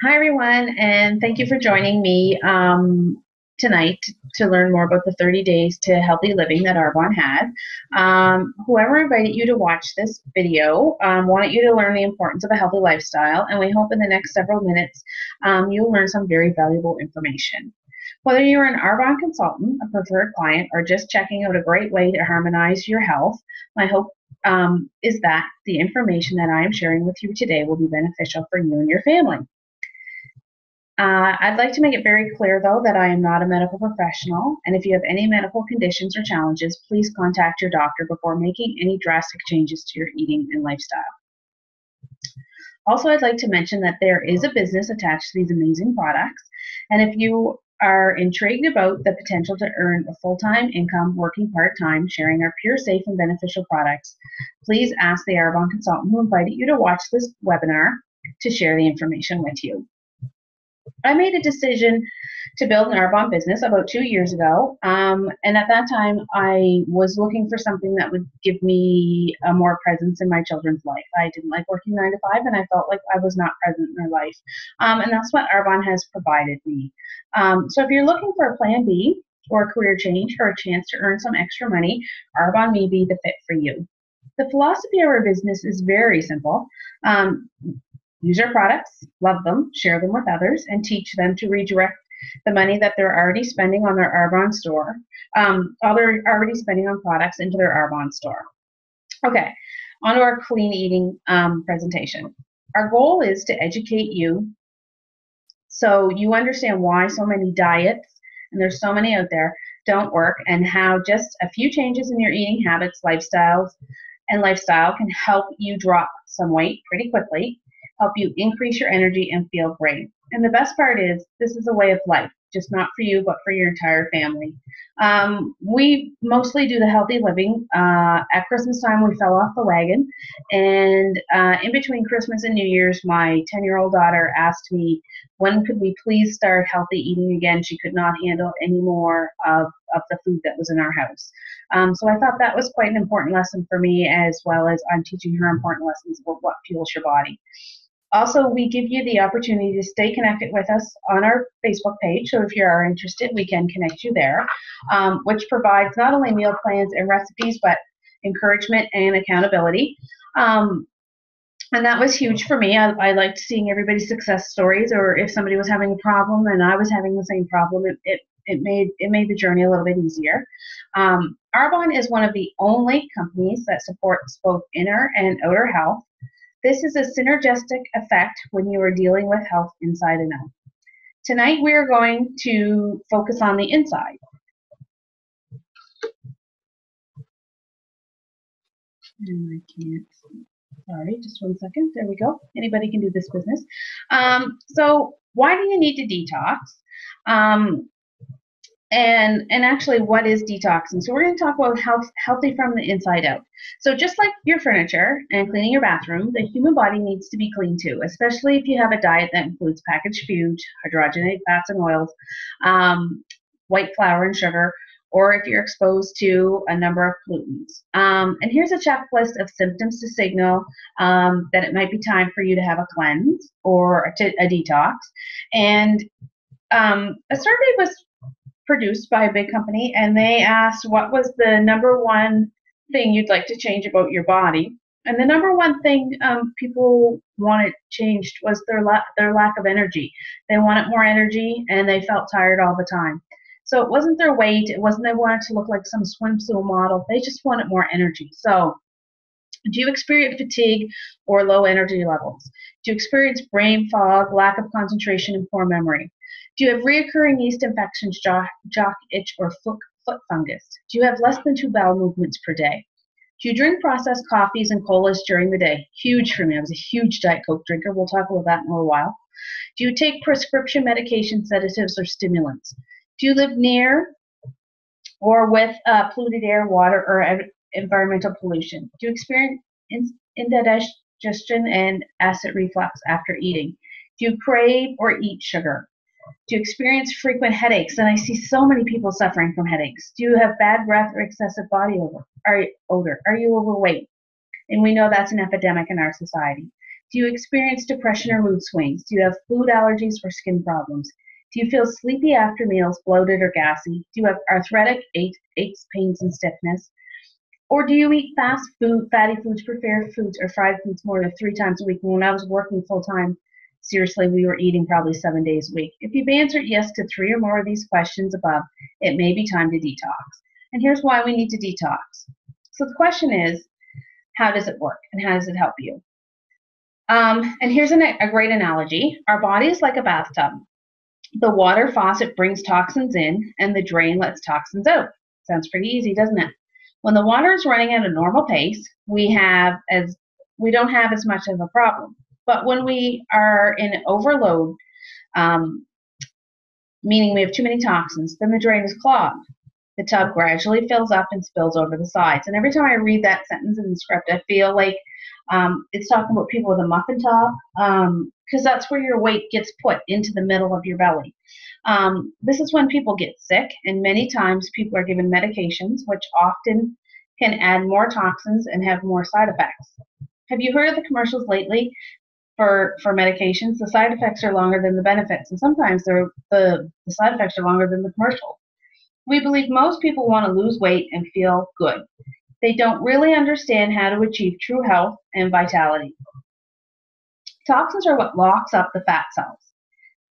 Hi, everyone, and thank you for joining me tonight to learn more about the 30 days to healthy living that Arbonne had. Whoever invited you to watch this video wanted you to learn the importance of a healthy lifestyle, and we hope in the next several minutes you'll learn some very valuable information. Whether you're an Arbonne consultant, a preferred client, or just checking out a great way to harmonize your health, my hope is that the information that I am sharing with you today will be beneficial for you and your family. I'd like to make it very clear, though, that I am not a medical professional, and if you have any medical conditions or challenges, please contact your doctor before making any drastic changes to your eating and lifestyle. Also, I'd like to mention that there is a business attached to these amazing products, and if you are intrigued about the potential to earn a full-time income working part-time sharing our pure, safe, and beneficial products, please ask the Arbonne consultant who invited you to watch this webinar to share the information with you. I made a decision to build an Arbonne business about 2 years ago, and at that time I was looking for something that would give me a more presence in my children's life. I didn't like working 9 to 5, and I felt like I was not present in their life, and that's what Arbonne has provided me. So if you're looking for a plan B or a career change or a chance to earn some extra money, Arbonne may be the fit for you. The philosophy of our business is very simple. Use our products, love them, share them with others, and teach them to redirect the money that they're already spending on their Arbonne store, they're already spending on products into their Arbonne store. Okay, on to our clean eating presentation. Our goal is to educate you so you understand why so many diets, and there's so many out there, don't work, and how just a few changes in your eating habits, lifestyle can help you drop some weight pretty quickly, help you increase your energy and feel great. And the best part is this is a way of life, just not for you, but for your entire family. We mostly do the healthy living. At Christmas time, we fell off the wagon. And in between Christmas and New Year's, my 10-year-old daughter asked me, when could we please start healthy eating again? She could not handle any more of the food that was in our house. So I thought that was quite an important lesson for me, as well as I'm teaching her important lessons about what fuels your body. Also, we give you the opportunity to stay connected with us on our Facebook page. So if you are interested, we can connect you there, which provides not only meal plans and recipes, but encouragement and accountability. And that was huge for me. I liked seeing everybody's success stories, or if somebody was having a problem and I was having the same problem, it made the journey a little bit easier. Arbonne is one of the only companies that supports both inner and outer health. This is a synergistic effect when you are dealing with health inside and out. Tonight we are going to focus on the inside. And I can't, sorry, just 1 second. There we go. Anybody can do this business. So why do you need to detox? And actually, what is detoxing? So we're going to talk about healthy from the inside out. So just like your furniture and cleaning your bathroom, the human body needs to be clean too, especially if you have a diet that includes packaged foods, hydrogenated fats and oils, white flour and sugar, or if you're exposed to a number of pollutants. And here's a checklist of symptoms to signal that it might be time for you to have a cleanse or a detox. And a survey was produced by a big company, and they asked what was the number one thing you'd like to change about your body. And the number one thing people wanted changed was their lack of energy. They wanted more energy, and they felt tired all the time. So it wasn't their weight. It wasn't they wanted to look like some swimsuit model. They just wanted more energy. So do you experience fatigue or low energy levels? Do you experience brain fog, lack of concentration, and poor memory? Do you have recurring yeast infections, jock itch, or foot fungus? Do you have less than 2 bowel movements per day? Do you drink processed coffees and colas during the day? Huge for me. I was a huge Diet Coke drinker. We'll talk about that in a little while. Do you take prescription medication, sedatives, or stimulants? Do you live near or with polluted air, water, or environmental pollution? Do you experience indigestion and acid reflux after eating? Do you crave or eat sugar? Do you experience frequent headaches? And I see so many people suffering from headaches. Do you have bad breath or excessive body odor? Are you overweight? And we know that's an epidemic in our society. Do you experience depression or mood swings? Do you have food allergies or skin problems? Do you feel sleepy after meals, bloated or gassy? Do you have arthritic aches, pains, and stiffness? Or do you eat fast food, fatty foods, prepared foods, or fried foods more than 3 times a week? When I was working full time, seriously, we were eating probably 7 days a week. If you've answered yes to 3 or more of these questions above, it may be time to detox. And here's why we need to detox. So the question is, how does it work and how does it help you? And here's a great analogy. Our body is like a bathtub. The water faucet brings toxins in and the drain lets toxins out. Sounds pretty easy, doesn't it? When the water is running at a normal pace, we don't have as much of a problem. But when we are in overload, meaning we have too many toxins, then the drain is clogged. The tub gradually fills up and spills over the sides. And every time I read that sentence in the script, I feel like it's talking about people with a muffin top, because that's where your weight gets put into the middle of your belly. This is when people get sick, and many times people are given medications, which often can add more toxins and have more side effects. Have you heard of the commercials lately for medications? The side effects are longer than the benefits, and sometimes the side effects are longer than the commercial. We believe most people want to lose weight and feel good. They don't really understand how to achieve true health and vitality. Toxins are what locks up the fat cells.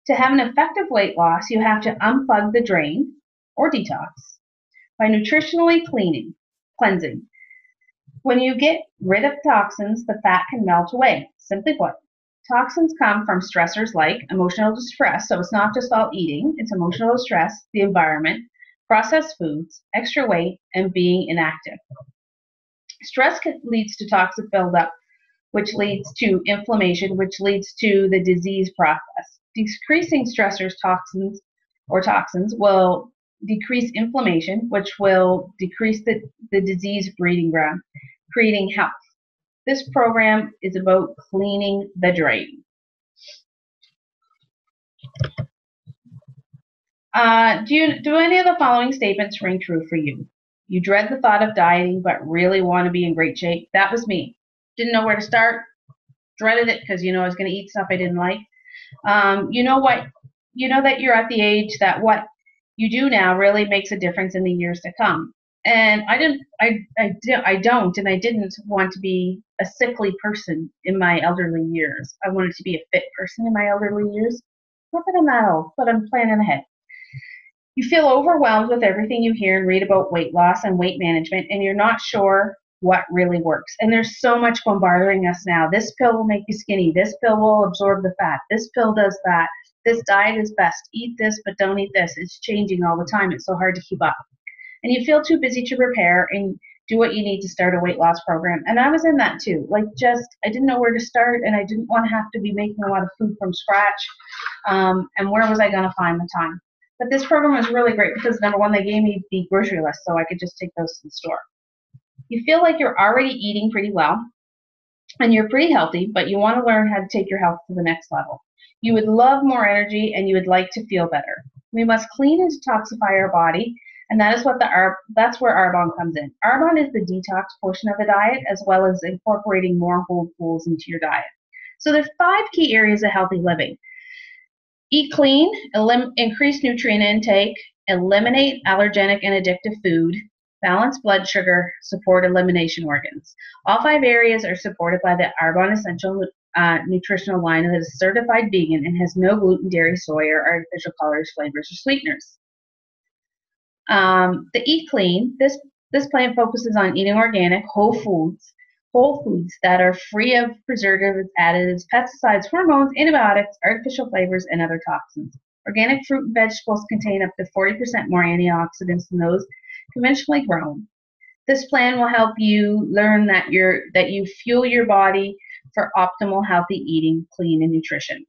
To have an effective weight loss, you have to unplug the drain, or detox, by nutritionally cleansing. When you get rid of toxins, the fat can melt away. Simply put, toxins come from stressors like emotional distress, so it's not just all eating, it's emotional distress, the environment, processed foods, extra weight, and being inactive. Stress leads to toxic buildup, which leads to inflammation, which leads to the disease process. Decreasing stressors, toxins will decrease inflammation, which will decrease the disease breeding ground, creating health. This program is about cleaning the drain. Do any of the following statements ring true for you? You dread the thought of dieting, but really want to be in great shape. That was me. Didn't know where to start. Dreaded it because I was going to eat stuff I didn't like. You know what? You know that you're at the age that what you do now really makes a difference in the years to come. And I didn't want to be a sickly person in my elderly years. I wanted to be a fit person in my elderly years. Not that I'm that old, but I'm planning ahead. You feel overwhelmed with everything you hear and read about weight loss and weight management, and you're not sure what really works. And there's so much bombarding us now. This pill will make you skinny. This pill will absorb the fat. This pill does that. This diet is best. Eat this, but don't eat this. It's changing all the time. It's so hard to keep up. And you feel too busy to prepare and do what you need to start a weight loss program. And I was in that too. I didn't know where to start, and I didn't want to have to be making a lot of food from scratch. And where was I going to find the time? But this program was really great because, number one, they gave me the grocery list so I could just take those to the store. You feel like you're already eating pretty well and you're pretty healthy, but you want to learn how to take your health to the next level. You would love more energy and you would like to feel better. We must clean and detoxify our body, and that's where Arbonne comes in. Arbonne is the detox portion of the diet, as well as incorporating more whole foods into your diet. So there's 5 key areas of healthy living. Eat clean, increase nutrient intake, eliminate allergenic and addictive food, balance blood sugar, support elimination organs. All 5 areas are supported by the Arbonne Essential nutritional line that is certified vegan and has no gluten, dairy, soy, or artificial colors, flavors, or sweeteners. The Eat Clean, this plan focuses on eating organic, whole foods that are free of preservatives, additives, pesticides, hormones, antibiotics, artificial flavors, and other toxins. Organic fruit and vegetables contain up to 40% more antioxidants than those conventionally grown. This plan will help you learn that you fuel your body for optimal healthy eating, clean, and nutrition.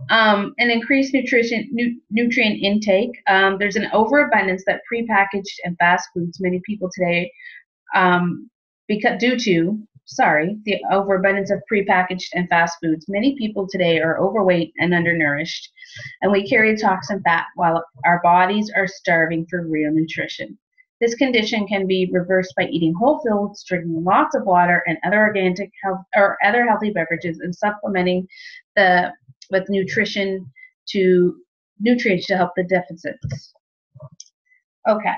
And increased nutrient intake. There's an overabundance that prepackaged and fast foods many people today due to the overabundance of prepackaged and fast foods, many people today are overweight and undernourished, and we carry toxin fat while our bodies are starving for real nutrition. This condition can be reversed by eating whole foods, drinking lots of water, and other organic health or other healthy beverages, and supplementing with nutrients to help the deficits. Okay,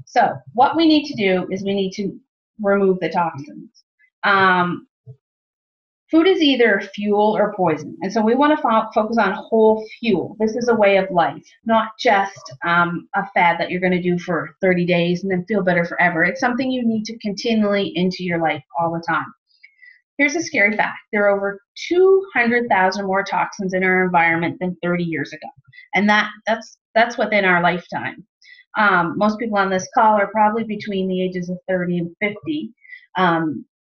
so what we need to do is we need to remove the toxins. Food is either fuel or poison, and so we want to focus on whole fuel. This is a way of life, not just a fad that you're going to do for 30 days and then feel better forever. It's something you need to continually into your life all the time. Here's a scary fact. There are over 200,000 more toxins in our environment than 30 years ago, and that's within our lifetime. Most people on this call are probably between the ages of 30 and 50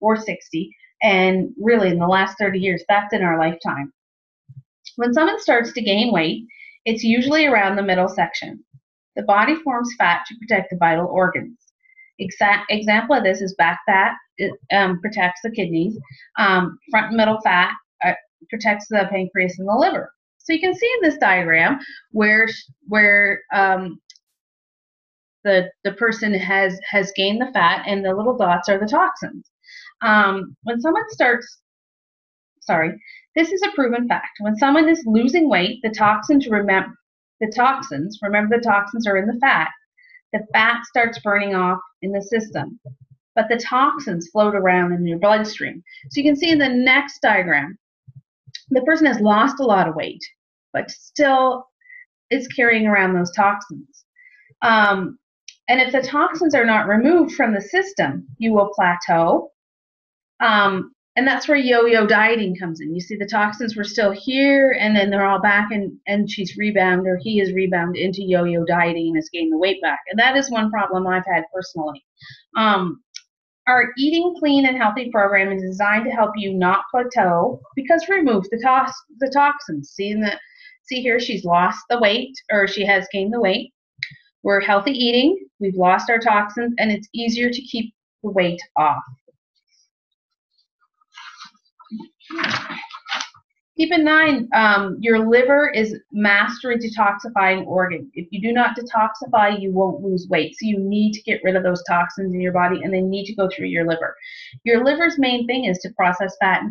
or 60. And really, in the last 30 years, that's in our lifetime. When someone starts to gain weight, it's usually around the middle section. The body forms fat to protect the vital organs. Example of this is back fat. It protects the kidneys. Front and middle fat protects the pancreas and the liver. So you can see in this diagram where the person has gained the fat, and the little dots are the toxins. When someone this is a proven fact. When someone is losing weight, the toxins are in the fat. The fat starts burning off in the system, but the toxins float around in your bloodstream. So you can see in the next diagram, the person has lost a lot of weight, but still is carrying around those toxins. And if the toxins are not removed from the system, you will plateau. And that's where yo-yo dieting comes in. You see the toxins were still here, and then they're all back, and he has rebounded into yo-yo dieting and has gained the weight back. And that is one problem I've had personally. Our Eating Clean and Healthy program is designed to help you not plateau, because remove the toxins. See here, she's lost the weight, or she has gained the weight. We're healthy eating, we've lost our toxins, and it's easier to keep the weight off. Keep in mind, your liver is master detoxifying organ. If you do not detoxify, you won't lose weight. So you need to get rid of those toxins in your body, and they need to go through your liver. Your liver's main thing is to process fat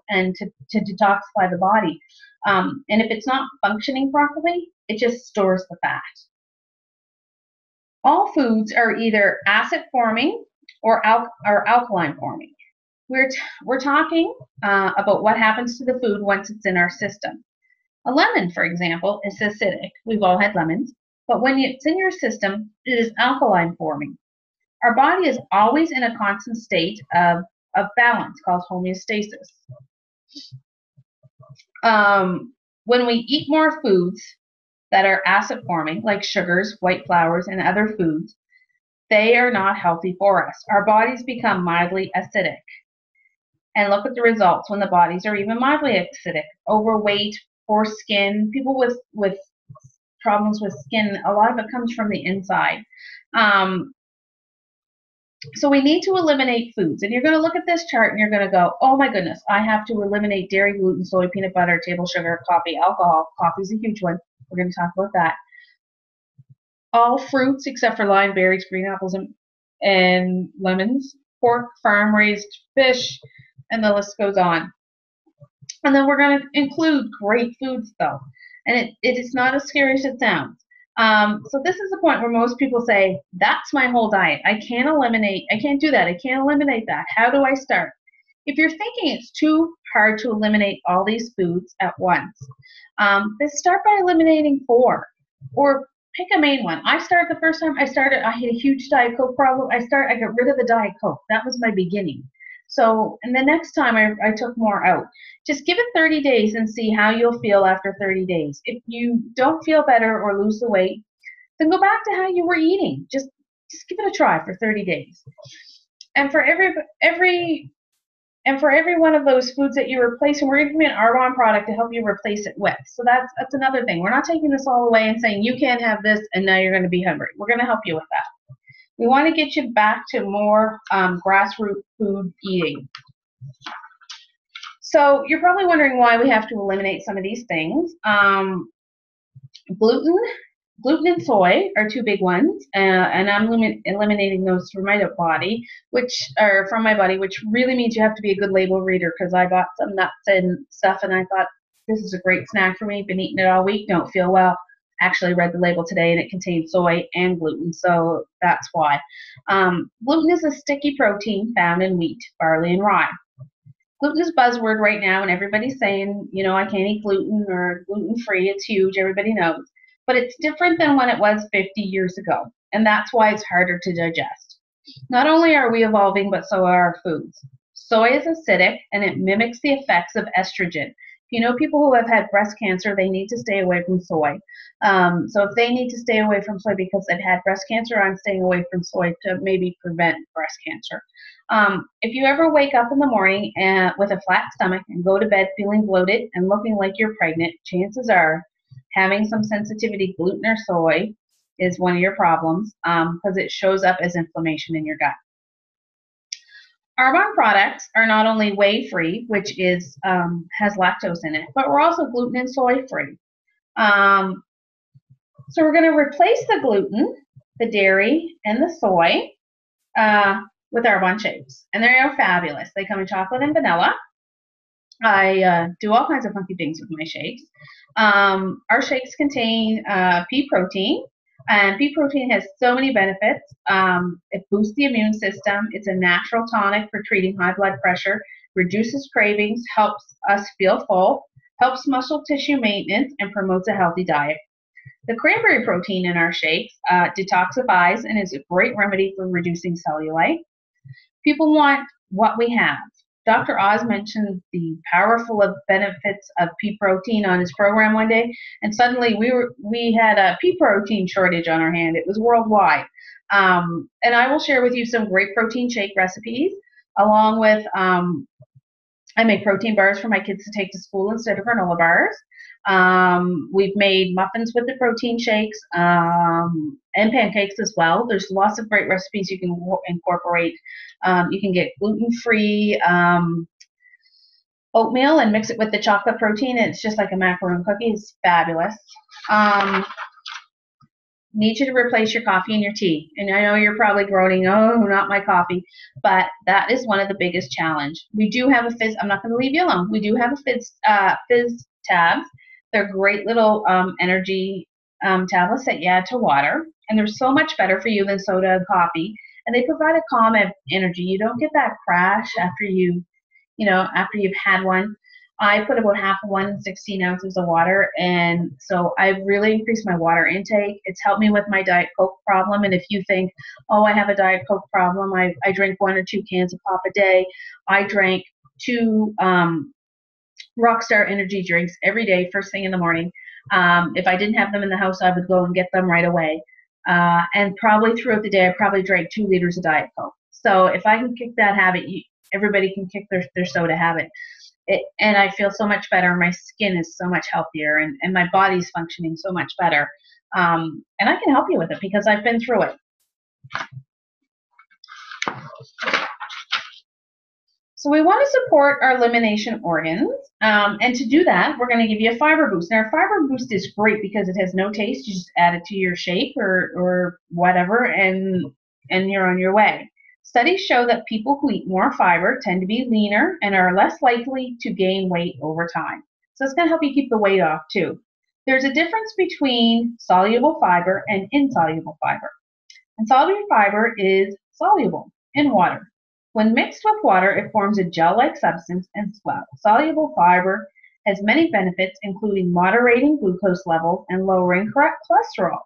and to detoxify the body. And if it's not functioning properly, it just stores the fat. All foods are either acid forming or alkaline forming. We're talking about what happens to the food once it's in our system. A lemon, for example, is acidic. We've all had lemons. But when it's in your system, it is alkaline forming. Our body is always in a constant state of balance called homeostasis. When we eat more foods that are acid forming, like sugars, white flours, and other foods, they are not healthy for us. Our bodies become mildly acidic. And look at the results when the bodies are even mildly acidic. Overweight, poor skin, people with problems with skin, a lot of it comes from the inside. So we need to eliminate foods. And you're going to look at this chart and you're going to go, oh my goodness, I have to eliminate dairy, gluten, soy, peanut butter, table sugar, coffee, alcohol. Coffee is a huge one. We're going to talk about that. All fruits except for lime, berries, green apples, and lemons, pork, farm-raised fish, and the list goes on. And then we're going to include great foods, though. And it is not as scary as it sounds. So this is the point where most people say, that's my whole diet. I can't do that. I can't eliminate that. How do I start? If you're thinking it's too hard to eliminate all these foods at once, then start by eliminating 4. Or pick a main one. The first time I started, I had a huge Diet Coke problem. I got rid of the Diet Coke. That was my beginning. So, and the next time I took more out. Just give it 30 days and see how you'll feel after 30 days. If you don't feel better or lose the weight, then go back to how you were eating. Just give it a try for 30 days. And for every one of those foods that you're replacing, we're going to give you an Arbonne product to help you replace it with. So that's another thing. We're not taking this all away and saying you can't have this and now you're going to be hungry. We're going to help you with that. We want to get you back to more grassroots food eating. So you're probably wondering why we have to eliminate some of these things. Gluten Gluten and soy are two big ones, and I'm eliminating those from my body, which really means you have to be a good label reader, because I bought some nuts and stuff, and I thought this is a great snack for me. Been eating it all week, don't feel well. Actually, read the label today, and it contains soy and gluten, so that's why. Gluten is a sticky protein found in wheat, barley, and rye. Gluten is a buzzword right now, and everybody's saying, I can't eat gluten or gluten free. It's huge, everybody knows. But it's different than when it was 50 years ago, and that's why it's harder to digest. Not only are we evolving, but so are our foods. Soy is acidic, and it mimics the effects of estrogen. If you know people who have had breast cancer, they need to stay away from soy. So if they need to stay away from soy because they've had breast cancer, I'm staying away from soy to maybe prevent breast cancer. If you ever wake up in the morning with a flat stomach and go to bed feeling bloated and looking like you're pregnant, chances are having some sensitivity, gluten or soy, is one of your problems, because it shows up as inflammation in your gut. Arbonne products are not only whey-free, which has lactose in it, but we're also gluten and soy-free. So we're going to replace the gluten, the dairy, and the soy with Arbonne shakes. And they are fabulous. They come in chocolate and vanilla. I do all kinds of funky things with my shakes. Our shakes contain pea protein, and pea protein has so many benefits. It boosts the immune system. It's a natural tonic for treating high blood pressure, reduces cravings, helps us feel full, helps muscle tissue maintenance, and promotes a healthy diet. The cranberry protein in our shakes detoxifies and is a great remedy for reducing cellulite. People want what we have. Dr. Oz mentioned the powerful benefits of pea protein on his program one day, and suddenly we had a pea protein shortage on our hand. It was worldwide. And I will share with you some great protein shake recipes, along with I make protein bars for my kids to take to school instead of granola bars. We've made muffins with the protein shakes, and pancakes as well. There's lots of great recipes you can incorporate. You can get gluten-free oatmeal and mix it with the chocolate protein. It's just like a macaroon cookie. It's fabulous. Need you to replace your coffee and your tea. And I know you're probably groaning, oh, not my coffee. But that is one of the biggest challenge. We do have a fizz. I'm not going to leave you alone. We do have a fizz tabs. They're great little energy tablets that you add to water. And they're so much better for you than soda and coffee. And they provide a calm energy. You don't get that crash after you've had one. I put about half of one in 16 ounces of water, and so I've really increased my water intake. It's helped me with my Diet Coke problem, and if you think, oh, I have a Diet Coke problem, I drink 1 or 2 cans of pop a day. I drank 2 Rockstar energy drinks every day, first thing in the morning. If I didn't have them in the house, I would go and get them right away. And probably throughout the day, I probably drank 2 liters of Diet Coke. So if I can kick that habit, everybody can kick their soda habit. And I feel so much better. My skin is so much healthier, and my body's functioning so much better. And I can help you with it because I've been through it. So we want to support our elimination organs, and to do that, we're going to give you a fiber boost. Now, a fiber boost is great because it has no taste. You just add it to your shake or whatever, and you're on your way. Studies show that people who eat more fiber tend to be leaner and are less likely to gain weight over time. So it's going to help you keep the weight off too. There's a difference between soluble fiber and insoluble fiber. Insoluble fiber is soluble in water. When mixed with water, it forms a gel-like substance and swells. Soluble fiber has many benefits, including moderating glucose levels and lowering cholesterol.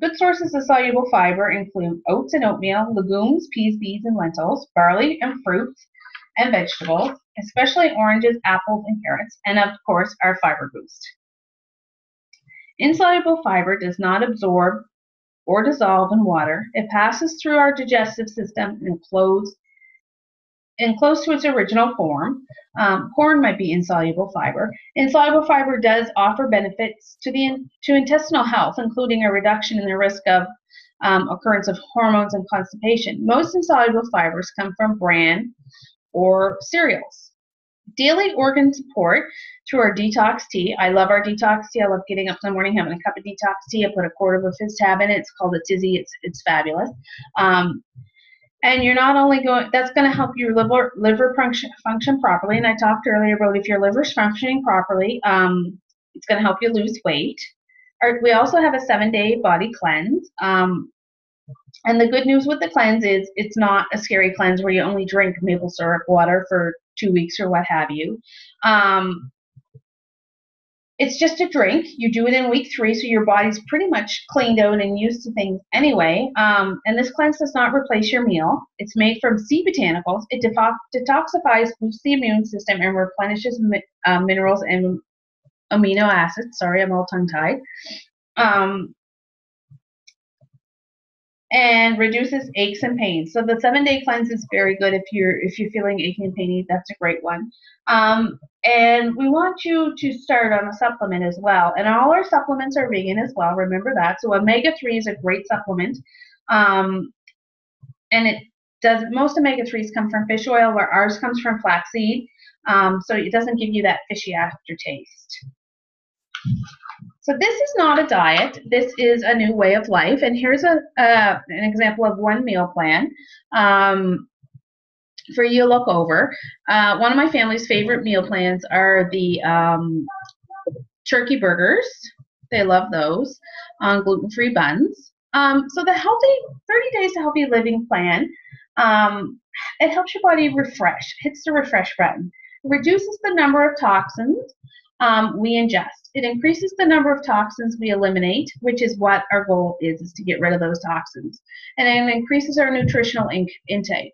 Good sources of soluble fiber include oats and oatmeal, legumes, peas, beans, and lentils, barley and fruits and vegetables, especially oranges, apples, and carrots, and of course, our Fiber Boost. Insoluble fiber does not absorb or dissolve in water. It passes through our digestive system and close to its original form. Corn might be insoluble fiber. Insoluble fiber does offer benefits to intestinal health, including a reduction in the risk of occurrence of hormones and constipation. Most insoluble fibers come from bran or cereals. Daily organ support through our detox tea. I love our detox tea. I love getting up in the morning, having a cup of detox tea. I put a quarter of a fizz tab in it. It's called a Tizzy. It's fabulous. And you're not only going, that's going to help your liver function properly. And I talked earlier about if your liver's functioning properly, it's going to help you lose weight. We also have a 7-day body cleanse. And the good news with the cleanse is it's not a scary cleanse where you only drink maple syrup water for 2 weeks or what have you. It's just a drink. You do it in week 3, so your body's pretty much cleaned out and used to things anyway. And this cleanse does not replace your meal. It's made from sea botanicals. It detoxifies, boosts the immune system, and replenishes minerals and amino acids. Sorry, I'm all tongue-tied. And reduces aches and pains. So the 7-day cleanse is very good if you're feeling achy and painy. That's a great one. And we want you to start on a supplement as well. And all our supplements are vegan as well. Remember that. So omega-3 is a great supplement. And most omega-3s come from fish oil, where ours comes from flaxseed. So it doesn't give you that fishy aftertaste. So this is not a diet. This is a new way of life. And here's an example of one meal plan for you to look over. One of my family's favorite meal plans are the turkey burgers. They love those on gluten-free buns. So the 30 Days to Healthy Living plan, it helps your body refresh, hits the refresh button. It reduces the number of toxins we ingest. It increases the number of toxins we eliminate, which is what our goal is to get rid of those toxins. And it increases our nutritional intake.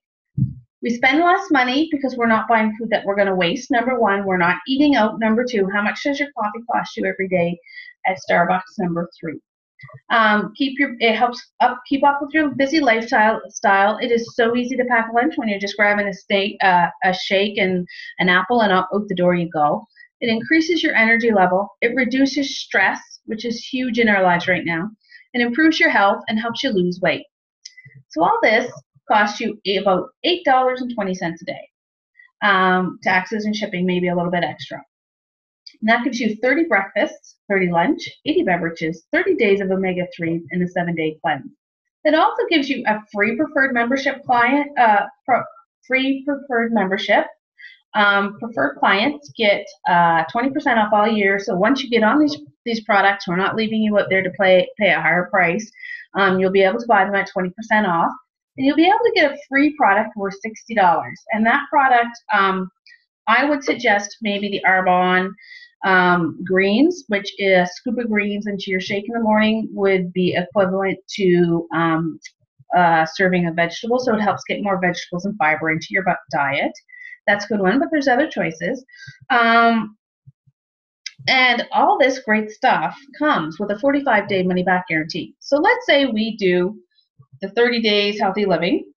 We spend less money because we're not buying food that we're going to waste. Number 1, we're not eating out. Number 2, how much does your coffee cost you every day at Starbucks? Number 3. It helps keep up with your busy lifestyle. It is so easy to pack lunch when you're just grabbing a shake and an apple, and out the door you go. It increases your energy level. It reduces stress, which is huge in our lives right now. It improves your health and helps you lose weight. So all this costs you about $8.20 a day. Taxes and shipping, maybe a little bit extra. And that gives you 30 breakfasts, 30 lunch, 80 beverages, 30 days of omega-3 in a 7-day cleanse. It also gives you a free preferred membership Preferred clients get 20% off all year. So once you get on these products, we're not leaving you out there to pay a higher price. You'll be able to buy them at 20% off, and you'll be able to get a free product worth $60. And that product, I would suggest maybe the Arbonne greens, which is a scoop of greens into your shake in the morning would be equivalent to serving of vegetables. So it helps get more vegetables and fiber into your diet. That's a good one, but there's other choices. And all this great stuff comes with a 45-day money-back guarantee. So let's say we do the 30 days healthy living,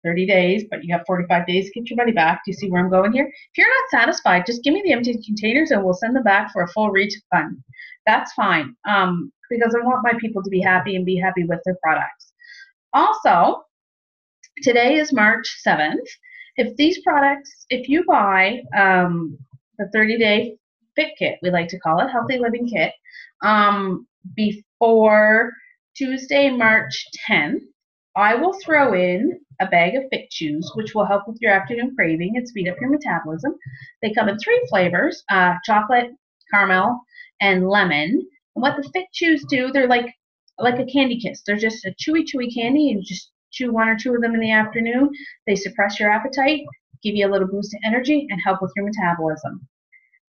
30 days, but you have 45 days to get your money back. Do you see where I'm going here? If you're not satisfied, just give me the empty containers and we'll send them back for a full refund. That's fine, because I want my people to be happy and be happy with their products. Also, today is March 7th. If you buy the 30-day fit kit, we like to call it, healthy living kit, before Tuesday, March 10th, I will throw in a bag of Fit Chews, which will help with your afternoon craving and speed up your metabolism. They come in 3 flavors, chocolate, caramel, and lemon. And what the Fit Chews do, they're like a candy kiss. They're just a chewy candy, and just chew 1 or 2 of them in the afternoon. They suppress your appetite, give you a little boost of energy, and help with your metabolism.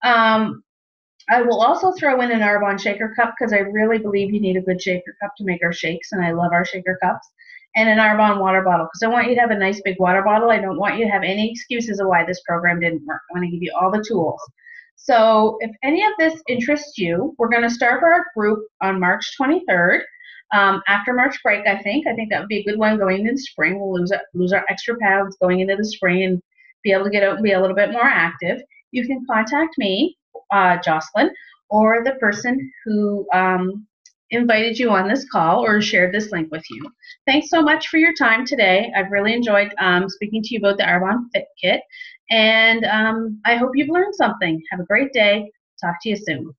I will also throw in an Arbonne shaker cup because I really believe you need a good shaker cup to make our shakes, and I love our shaker cups. And an Arbonne water bottle because I want you to have a nice big water bottle. I don't want you to have any excuses of why this program didn't work. I want to give you all the tools. So if any of this interests you, we're going to start our group on March 23rd. After March break, I think that would be a good one going into the spring. We'll lose our extra pounds going into the spring and be able to get out and be a little bit more active. You can contact me, Jocelyn, or the person who invited you on this call or shared this link with you. Thanks so much for your time today. I've really enjoyed speaking to you about the Arbonne Fit Kit, And I hope you've learned something. Have a great day. Talk to you soon.